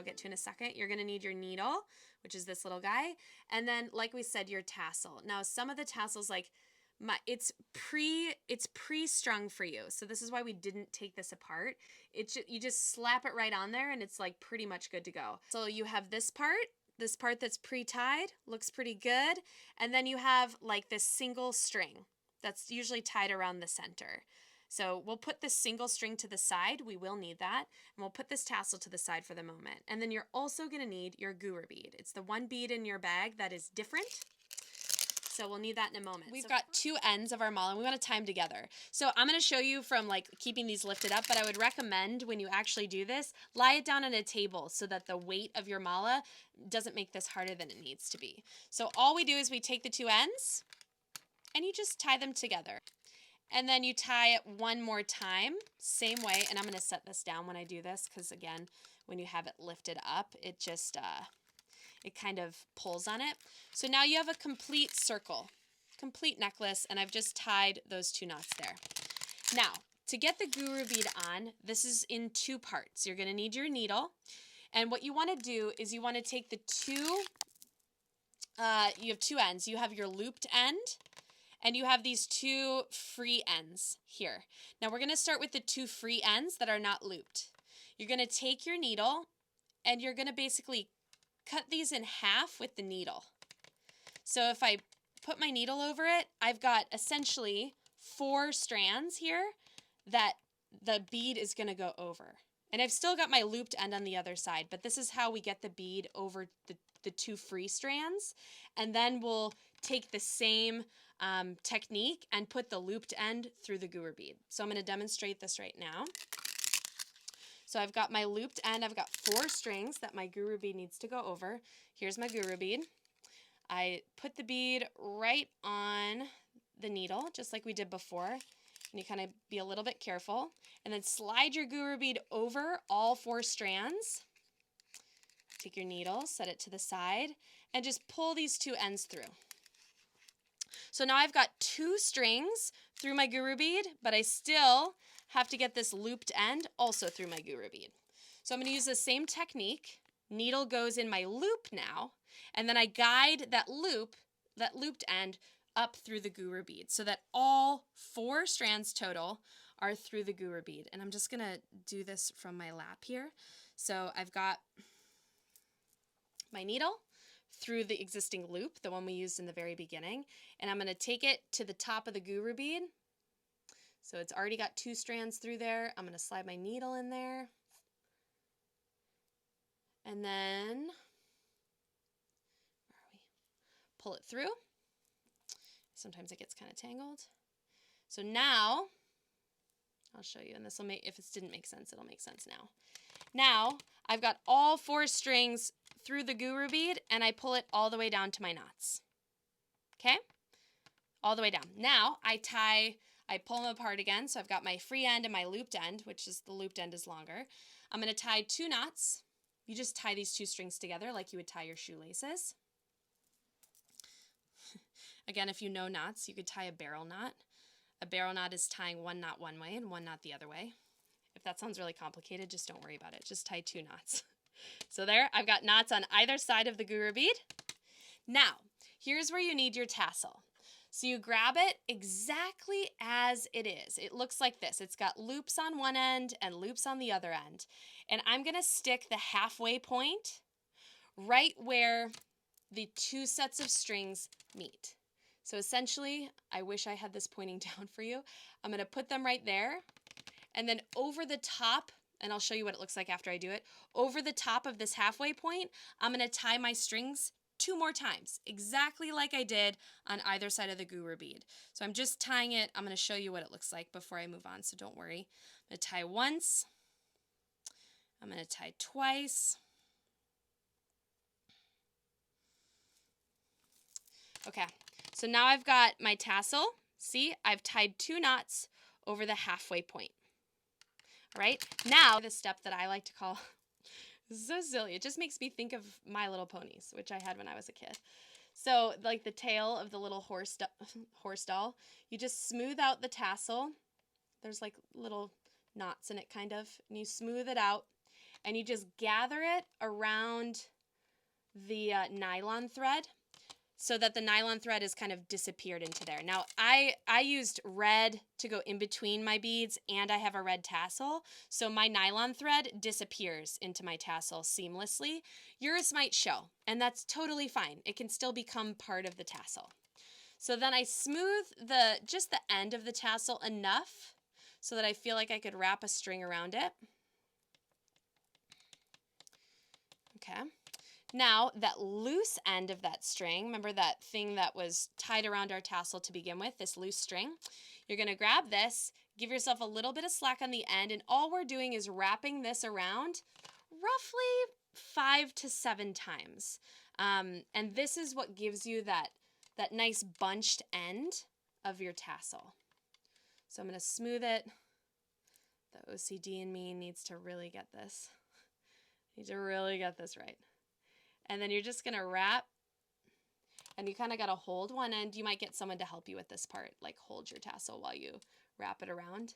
I'll get to in a second. You're going to need your needle, which is this little guy. And then, like we said, your tassel. Now, some of the tassels, like, it's pre-strung for you. So this is why we didn't take this apart. You just slap it right on there and it's like pretty much good to go. So you have this part that's pre-tied, looks pretty good. And then you have like this single string that's usually tied around the center. So we'll put this single string to the side. We will need that. And we'll put this tassel to the side for the moment. And then you're also going to need your guru bead. It's the one bead in your bag that is different. So we'll need that in a moment. We've got two ends of our mala, and we want to tie them together. So I'm going to show you from like keeping these lifted up, but I would recommend when you actually do this, lie it down on a table so that the weight of your mala doesn't make this harder than it needs to be. So all we do is we take the two ends and you just tie them together. And then you tie it one more time, same way, and I'm going to set this down when I do this because, again, when you have it lifted up, it just it kind of pulls on it. So now you have a complete circle, complete necklace, and I've just tied those two knots there. Now, to get the guru bead on, this is in two parts. You're going to need your needle, and what you want to do is you want to take the two, you have two ends. You have your looped end, and you have these two free ends here. Now we're going to start with the two free ends that are not looped. You're going to take your needle, and you're going to basically cut these in half with the needle. So if I put my needle over it, I've got essentially 4 strands here that the bead is going to go over. And I've still got my looped end on the other side, but this is how we get the bead over the two free strands. And then we'll take the same technique and put the looped end through the guru bead. So I'm going to demonstrate this right now. So I've got my looped end. I've got 4 strings that my guru bead needs to go over. Here's my guru bead. I put the bead right on the needle, just like we did before. And you kind of be a little bit careful. And then slide your guru bead over all 4 strands. Take your needle, set it to the side, and just pull these 2 ends through. So now I've got 2 strings through my guru bead, but I still have to get this looped end also through my guru bead. So I'm going to use the same technique. Needle goes in my loop now, and then I guide that looped end up through the guru bead so that all 4 strands total are through the guru bead. And I'm just going to do this from my lap here. So I've got my needle through the existing loop, the one we used in the very beginning, and I'm going to take it to the top of the guru bead. So it's already got 2 strands through there. I'm going to slide my needle in there. And then, where are we? Pull it through. Sometimes it gets kind of tangled. So now, I'll show you, and this will make, if it didn't make sense, it'll make sense now. Now, I've got all 4 strings through the guru bead, and I pull it all the way down to my knots. Okay? All the way down. Now, I pull them apart again, so I've got my free end and my looped end, which is the looped end is longer. I'm going to tie 2 knots. You just tie these 2 strings together like you would tie your shoelaces. Again, if you know knots, you could tie a barrel knot. A barrel knot is tying 1 knot one way and 1 knot the other way. If that sounds really complicated, just don't worry about it. Just tie 2 knots. So there, I've got knots on either side of the guru bead. Now, here's where you need your tassel. So you grab it exactly as it is. It looks like this. It's got loops on one end and loops on the other end. And I'm going to stick the halfway point right where the 2 sets of strings meet. So essentially, I wish I had this pointing down for you. I'm going to put them right there. And then over the top, and I'll show you what it looks like after I do it, over the top of this halfway point, I'm going to tie my strings 2 more times, exactly like I did on either side of the guru bead. So I'm just tying it. I'm going to show you what it looks like before I move on, so don't worry. I'm going to tie once. I'm going to tie twice. Okay, so now I've got my tassel. See, I've tied 2 knots over the halfway point. All right, now the step that I like to call, this is so silly, it just makes me think of My Little Ponies, which I had when I was a kid. So like the tail of the little horse doll, you just smooth out the tassel. There's like little knots in it kind of, and you smooth it out. and you just gather it around the nylon thread so that the nylon thread is kind of disappeared into there. Now, I used red to go in between my beads, and I have a red tassel, so my nylon thread disappears into my tassel seamlessly. Yours might show, and that's totally fine. It can still become part of the tassel. So then I smooth just the end of the tassel enough so that I feel like I could wrap a string around it. Okay. Now, that loose end of that string, remember that thing that was tied around our tassel to begin with, this loose string? You're going to grab this, give yourself a little bit of slack on the end, and all we're doing is wrapping this around roughly 5 to 7 times. And this is what gives you that nice bunched end of your tassel. So I'm going to smooth it. The OCD in me needs to really get this. Need to really get this right. And then you're just going to wrap, and you kind of got to hold one end. You might get someone to help you with this part, like hold your tassel while you wrap it around.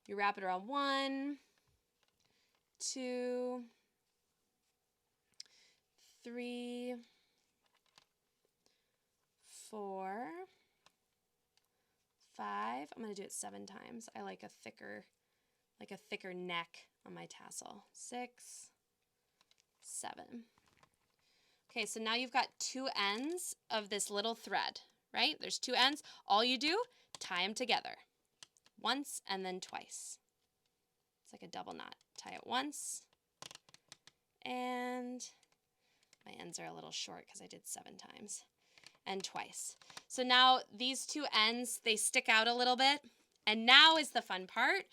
You wrap it around 1, 2, 3, 4, 5. I'm going to do it 7 times. I like a thicker neck on my tassel. 6, 7. Okay, so now you've got 2 ends of this little thread, right? There's 2 ends. All you do, tie them together. Once and then twice. It's like a double knot. Tie it once, and my ends are a little short because I did 7 times, and twice. So now these 2 ends, they stick out a little bit, and now is the fun part.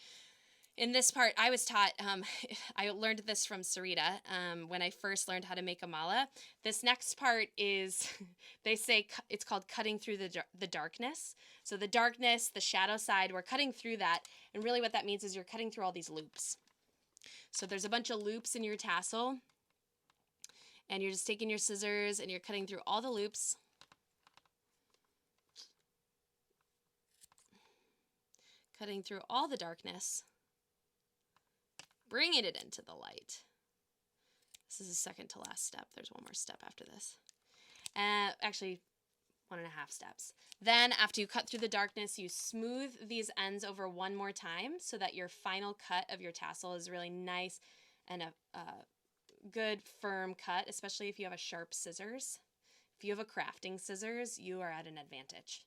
In this part, I was taught, I learned this from Sarita when I first learned how to make a mala. This next part is, they say it's called cutting through the darkness. So the darkness, the shadow side, we're cutting through that. And really what that means is you're cutting through all these loops. So there's a bunch of loops in your tassel. And you're just taking your scissors and you're cutting through all the loops. Cutting through all the darkness. Bringing it into the light. This is the second to last step. There's one more step after this. Actually, 1.5 steps. Then after you cut through the darkness, you smooth these ends over one more time so that your final cut of your tassel is really nice and a good firm cut, especially if you have a sharp scissors. If you have a crafting scissors, you are at an advantage,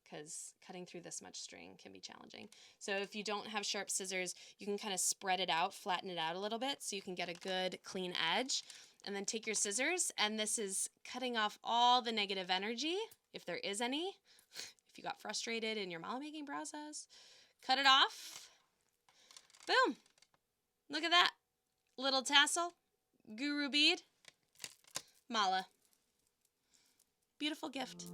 because cutting through this much string can be challenging. So if you don't have sharp scissors, you can kind of spread it out, flatten it out a little bit so you can get a good clean edge. And then take your scissors, and this is cutting off all the negative energy, if there is any. If you got frustrated in your mala making process, cut it off. Boom. Look at that. Little tassel, guru bead, mala. Beautiful gift.